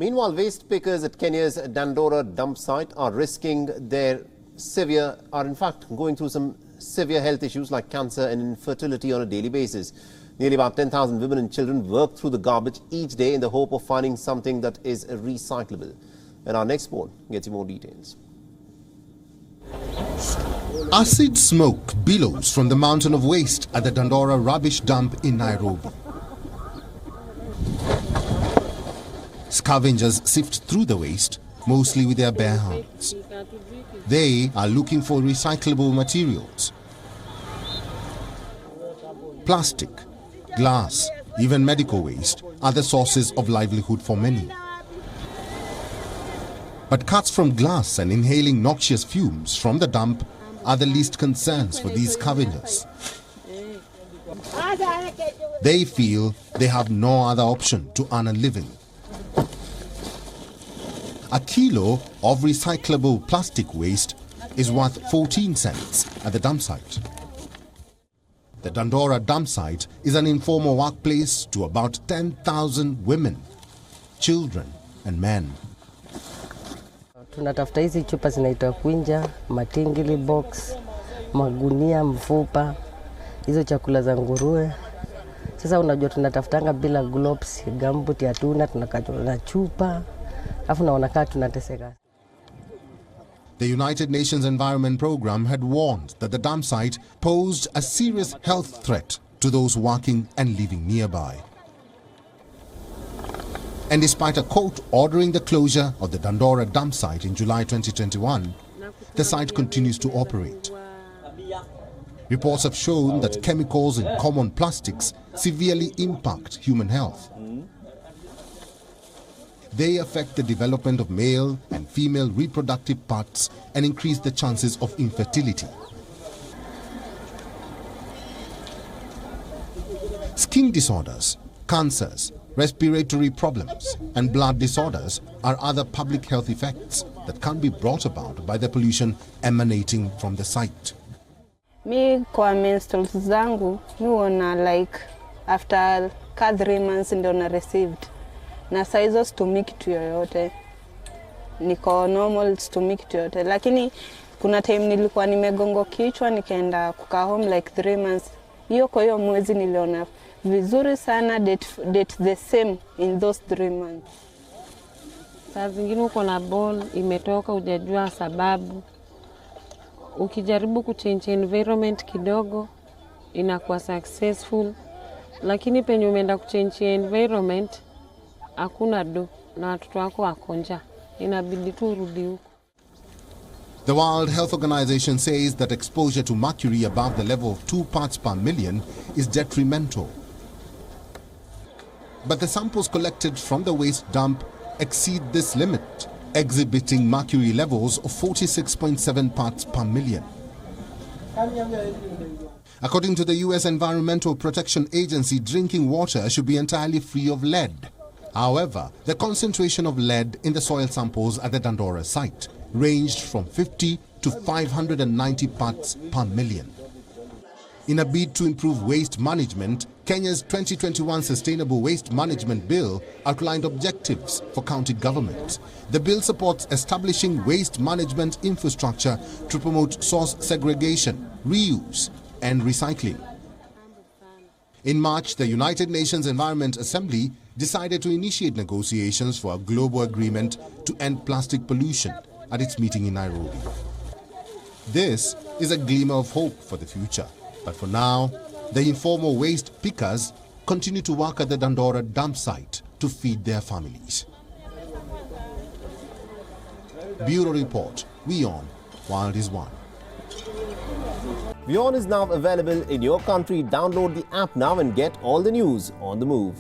Meanwhile, waste pickers at Kenya's Dandora dump site are in fact going through some severe health issues like cancer and infertility on a daily basis. Nearly about 10,000 women and children work through the garbage each day in the hope of finding something that is recyclable. And our next report gets you more details. Acid smoke billows from the mountain of waste at the Dandora rubbish dump in Nairobi. Scavengers sift through the waste, mostly with their bare hands. They are looking for recyclable materials. Plastic, glass, even medical waste are the sources of livelihood for many. But cuts from glass and inhaling noxious fumes from the dump are the least concerns for these scavengers. They feel they have no other option to earn a living. A kilo of recyclable plastic waste is worth 14 cents at the dump site. The Dandora dump site is an informal workplace to about 10,000 women, children and men. Tunatafuta hizi chupa zinaitwa kwinja, matingili box, magunia, mfupa, hizo chakula za nguruwe. Sasa unajua tunatafutanga bila gloves, gumboot hatuna, tunakachwa na chupa. Afu naona kama tunateseka. The United Nations Environment Program had warned that the dump site posed a serious health threat to those working and living nearby. And despite a court ordering the closure of the Dandora dump site in July 2021, the site continues to operate. Reports have shown that chemicals in common plastics severely impact human health. They affect the development of male and female reproductive parts and increase the chances of infertility. Skin disorders, cancers, respiratory problems and blood disorders are other public health effects that can be brought about by the pollution emanating from the site. Mi kwa menstruals zangu, mi wana like after 3 months ndio na received. Na saizo situmii kitu yoyote. Niko normal situmii kitu yoyote. Lakini kuna time nilikuwa nimegongo kichwa nikaenda kukaa home like 3 months. Hiyo kwa hiyo mwezi niliona vizuri sana date the same in those 3 months. Saa zingine uko na ball imetoka hujajua sababu. Ukijaribu kuchange environment kidogo inakuwa successful. Lakini penye umeenda kuchange environment hakuna do na watoto wako wako njaa. Inabidi tu urudi huko. The World Health Organization says that exposure to mercury above the level of 2 parts per million is detrimental. But the samples collected from the waste dump exceed this limit, exhibiting mercury levels of 46.7 parts per million. According to the US Environmental Protection Agency, drinking water should be entirely free of lead. However, the concentration of lead in the soil samples at the Dandora site ranged from 50 to 590 parts per million. In a bid to improve waste management, Kenya's 2021 Sustainable Waste Management Bill outlined objectives for county governments. The bill supports establishing waste management infrastructure to promote source segregation, reuse, and recycling. In March, the United Nations Environment Assembly decided to initiate negotiations for a global agreement to end plastic pollution at its meeting in Nairobi. This is a glimmer of hope for the future. But for now, the informal waste pickers continue to work at the Dandora dump site to feed their families. Bureau Report, WION, World is One. WION is now available in your country. Download the app now and get all the news on the move.